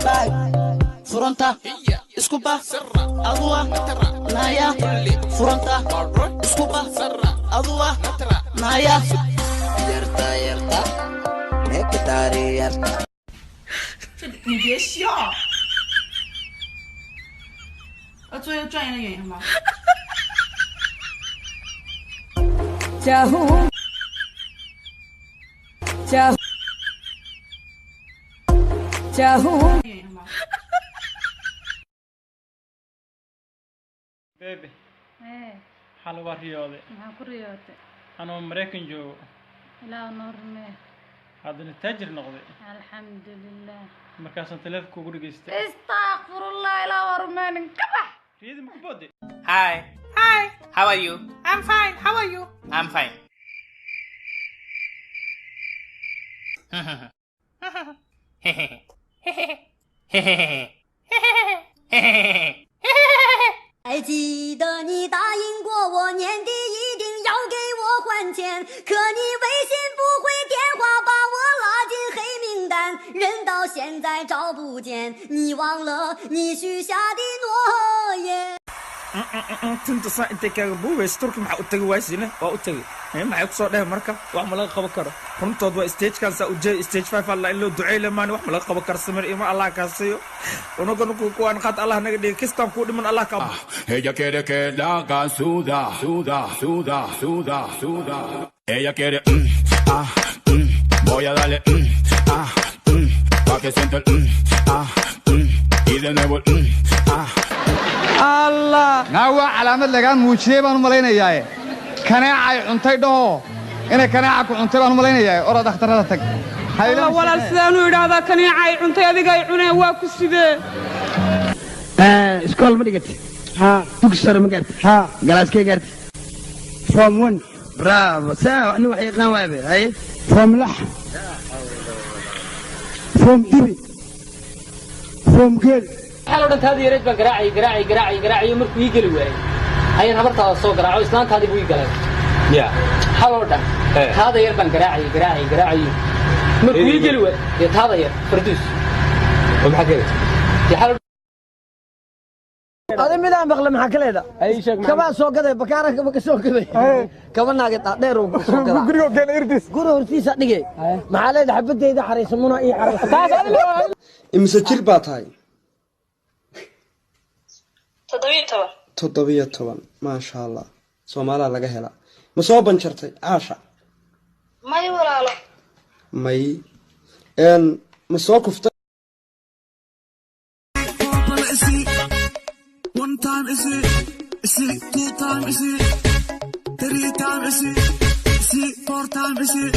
باي فرونتا اسكوبا أضوا نايا فرونتا اسكوبا أضوا نايا يرتا يرتا نكتاري يرتا 你别笑，要做一个专业的演员吗？加护，加加护。演员吗？ Baby, Ee, xal waa riyooday. maxaa ku riyootay? Anoo Mareykan joogo, Ilaa noo rumee. haddana taajir noqday. Alxamdulilah. Markaasaan taleefanka ugu dhageystay. Astaghfirullah, ilaa waa rumeenin ka bax. Riyadii ma ku booday? Hi. Hi. How are you? I'm fine. How are you? I'm fine.还记得你答应过我年底一定要给我还钱，可你微信不回电话，把我拉进黑名单，人到现在找不见，你忘了你许下的诺言。tinta saa intay kaaga buugays turki maxaa u tagi waysine waa u tagi maxay ku soo dheh marka wax ma laga qaban karo runtood waa stagekan saa u jeey stage 5 alla in loo duceeyo maani wax ma laga qaban karo samir ima allah ka siiyo unaga nuku kuwan qad allah naga dhigi kistan ku dhiman allah ka ella quiere que la haga suda suda suda suda suda ella quiere voy a darle pa que sienta el y de nuevo الله ناوى علامة لقان موجيه بانو ملينا ياي كناعي عنتي دو إنا كناعك عنتي بانو ملينا ياي أراد اختار تك الله ولا لسانو يرادا كناعي عنتي أديك عنا واكو سيده اسكول ما دقت ها تكسر ما قلت ها جلاس كي قلت فوم 1 برافو ساعة أنو وحي قوابي هاي فوم لح فوم دبي فوم قل حلو دنت هذه يريد بقراعي قراعي قراعي قراعي مركو يقلي وين هاي نبرتها سو قراعي اسلام هذه بو يقلي يا حلو دنت هذا يربن قراعي قراعي قراعي مركو يقلي وين هذا ير فردوس ومحكي يا حلو هذا ميدان بقلة محكلة أي شيء كمان سوق كذا بكارك بكسوق كذا كمان ناقد ديرو سوق كذا قريو كان إردس قريو إردس أديك محله ده حبيت ده حريص منا إيه حريص imsajil baa tahay 17 17 maasha Allah Soomaaliya laga helaa ma soo banjartay aasha may walaalo may ma soo kuftay one time is it two time is it three time is it 4 time is it